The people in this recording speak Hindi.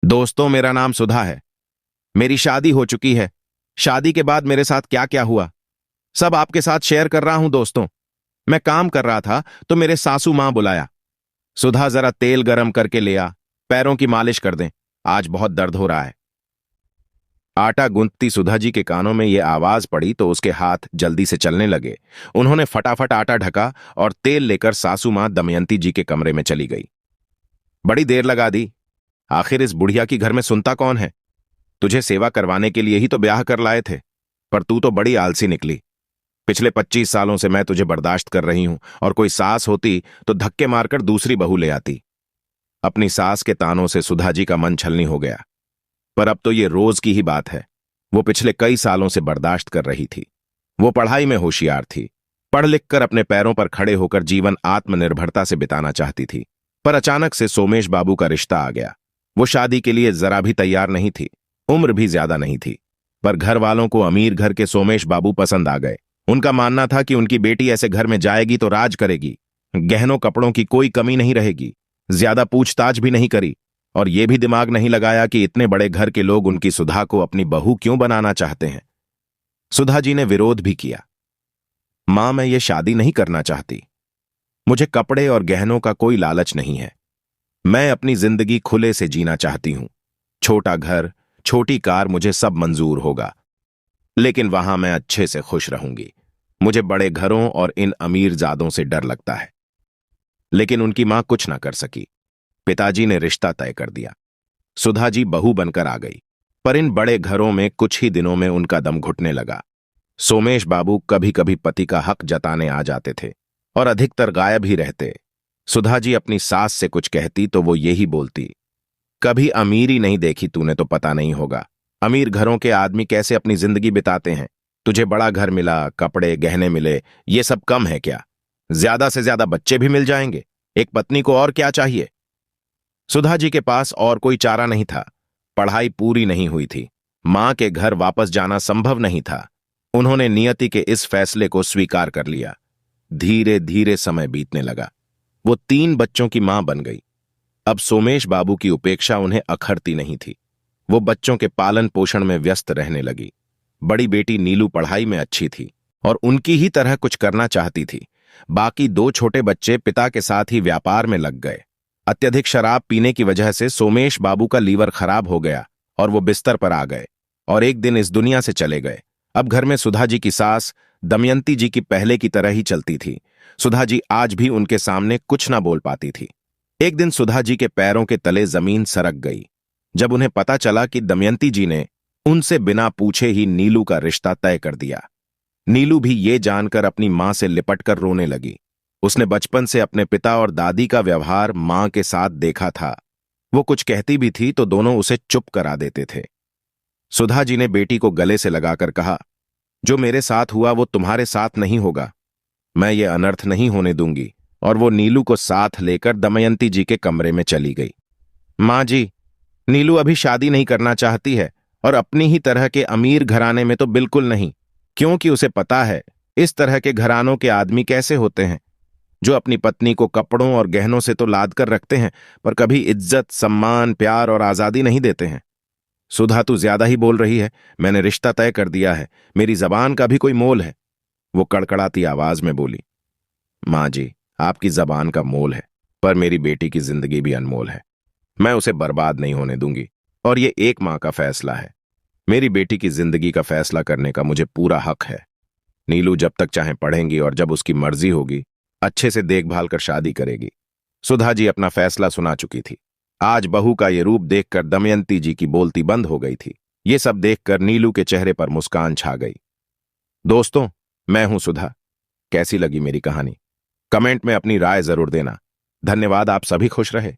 दोस्तों, मेरा नाम सुधा है। मेरी शादी हो चुकी है। शादी के बाद मेरे साथ क्या क्या हुआ सब आपके साथ शेयर कर रहा हूं दोस्तों। मैं काम कर रहा था तो मेरे सासू मां बुलाया। सुधा, जरा तेल गरम करके ले आ, पैरों की मालिश कर दें, आज बहुत दर्द हो रहा है। आटा गूंथती सुधा जी के कानों में यह आवाज पड़ी तो उसके हाथ जल्दी से चलने लगे। उन्होंने फटाफट आटा ढका और तेल लेकर सासू मां दमयंती जी के कमरे में चली गई। बड़ी देर लगा दी। आखिर इस बुढ़िया की घर में सुनता कौन है? तुझे सेवा करवाने के लिए ही तो ब्याह कर लाए थे, पर तू तो बड़ी आलसी निकली। पिछले 25 सालों से मैं तुझे बर्दाश्त कर रही हूं, और कोई सास होती तो धक्के मारकर दूसरी बहू ले आती। अपनी सास के तानों से सुधा जी का मन छलनी हो गया। पर अब तो ये रोज की ही बात है। वो पिछले कई सालों से बर्दाश्त कर रही थी। वो पढ़ाई में होशियार थी, पढ़ लिख कर अपने पैरों पर खड़े होकर जीवन आत्मनिर्भरता से बिताना चाहती थी। पर अचानक से सोमेश बाबू का रिश्ता आ गया। वो शादी के लिए जरा भी तैयार नहीं थी, उम्र भी ज्यादा नहीं थी। पर घर वालों को अमीर घर के सोमेश बाबू पसंद आ गए। उनका मानना था कि उनकी बेटी ऐसे घर में जाएगी तो राज करेगी, गहनों कपड़ों की कोई कमी नहीं रहेगी, ज्यादा पूछताछ भी नहीं करी, और यह भी दिमाग नहीं लगाया कि इतने बड़े घर के लोग उनकी सुधा को अपनी बहू क्यों बनाना चाहते हैं। सुधा जी ने विरोध भी किया। मां, मैं ये शादी नहीं करना चाहती। मुझे कपड़े और गहनों का कोई लालच नहीं है। मैं अपनी जिंदगी खुले से जीना चाहती हूं। छोटा घर, छोटी कार, मुझे सब मंजूर होगा, लेकिन वहां मैं अच्छे से खुश रहूंगी। मुझे बड़े घरों और इन अमीरजादों से डर लगता है। लेकिन उनकी मां कुछ ना कर सकी। पिताजी ने रिश्ता तय कर दिया। सुधा जी बहू बनकर आ गई। पर इन बड़े घरों में कुछ ही दिनों में उनका दम घुटने लगा। सोमेश बाबू कभी कभी पति का हक जताने आ जाते थे और अधिकतर गायब ही रहते। सुधा जी अपनी सास से कुछ कहती तो वो यही बोलती, कभी अमीरी नहीं देखी तूने तो पता नहीं होगा। अमीर घरों के आदमी कैसे अपनी जिंदगी बिताते हैं। तुझे बड़ा घर मिला, कपड़े गहने मिले, ये सब कम है क्या? ज्यादा से ज्यादा बच्चे भी मिल जाएंगे। एक पत्नी को और क्या चाहिए? सुधा जी के पास और कोई चारा नहीं था। पढ़ाई पूरी नहीं हुई थी, मां के घर वापस जाना संभव नहीं था। उन्होंने नियति के इस फैसले को स्वीकार कर लिया। धीरे धीरे समय बीतने लगा। वो 3 बच्चों की मां बन गई। अब सोमेश बाबू की उपेक्षा उन्हें अखरती नहीं थी। वो बच्चों के पालन पोषण में व्यस्त रहने लगी। बड़ी बेटी नीलू पढ़ाई में अच्छी थी और उनकी ही तरह कुछ करना चाहती थी। बाकी 2 छोटे बच्चे पिता के साथ ही व्यापार में लग गए। अत्यधिक शराब पीने की वजह से सोमेश बाबू का लीवर खराब हो गया और वो बिस्तर पर आ गए और एक दिन इस दुनिया से चले गए। अब घर में सुधा जी की सास दमयंती जी की पहले की तरह ही चलती थी। सुधा जी आज भी उनके सामने कुछ ना बोल पाती थी। एक दिन सुधा जी के पैरों के तले जमीन सरक गई जब उन्हें पता चला कि दमयंती जी ने उनसे बिना पूछे ही नीलू का रिश्ता तय कर दिया। नीलू भी ये जानकर अपनी मां से लिपटकर रोने लगी। उसने बचपन से अपने पिता और दादी का व्यवहार मां के साथ देखा था। वो कुछ कहती भी थी तो दोनों उसे चुप करा देते थे। सुधा जी ने बेटी को गले से लगाकर कहा, जो मेरे साथ हुआ वो तुम्हारे साथ नहीं होगा। मैं ये अनर्थ नहीं होने दूंगी। और वो नीलू को साथ लेकर दमयंती जी के कमरे में चली गई। मां जी, नीलू अभी शादी नहीं करना चाहती है, और अपनी ही तरह के अमीर घराने में तो बिल्कुल नहीं, क्योंकि उसे पता है इस तरह के घरानों के आदमी कैसे होते हैं, जो अपनी पत्नी को कपड़ों और गहनों से तो लाद कर रखते हैं, पर कभी इज्जत, सम्मान, प्यार और आजादी नहीं देते हैं। सुधा, तू ज्यादा ही बोल रही है। मैंने रिश्ता तय कर दिया है, मेरी जबान का भी कोई मोल है। वो कड़कड़ाती आवाज में बोली। मां जी, आपकी जबान का मोल है, पर मेरी बेटी की जिंदगी भी अनमोल है। मैं उसे बर्बाद नहीं होने दूंगी, और ये एक मां का फैसला है। मेरी बेटी की जिंदगी का फैसला करने का मुझे पूरा हक है। नीलू जब तक चाहे पढ़ेंगी और जब उसकी मर्जी होगी अच्छे से देखभाल कर शादी करेगी। सुधा जी अपना फैसला सुना चुकी थी। आज बहू का ये रूप देखकर दमयंती जी की बोलती बंद हो गई थी। ये सब देखकर नीलू के चेहरे पर मुस्कान छा गई। दोस्तों, मैं हूं सुधा। कैसी लगी मेरी कहानी? कमेंट में अपनी राय जरूर देना। धन्यवाद। आप सभी खुश रहे।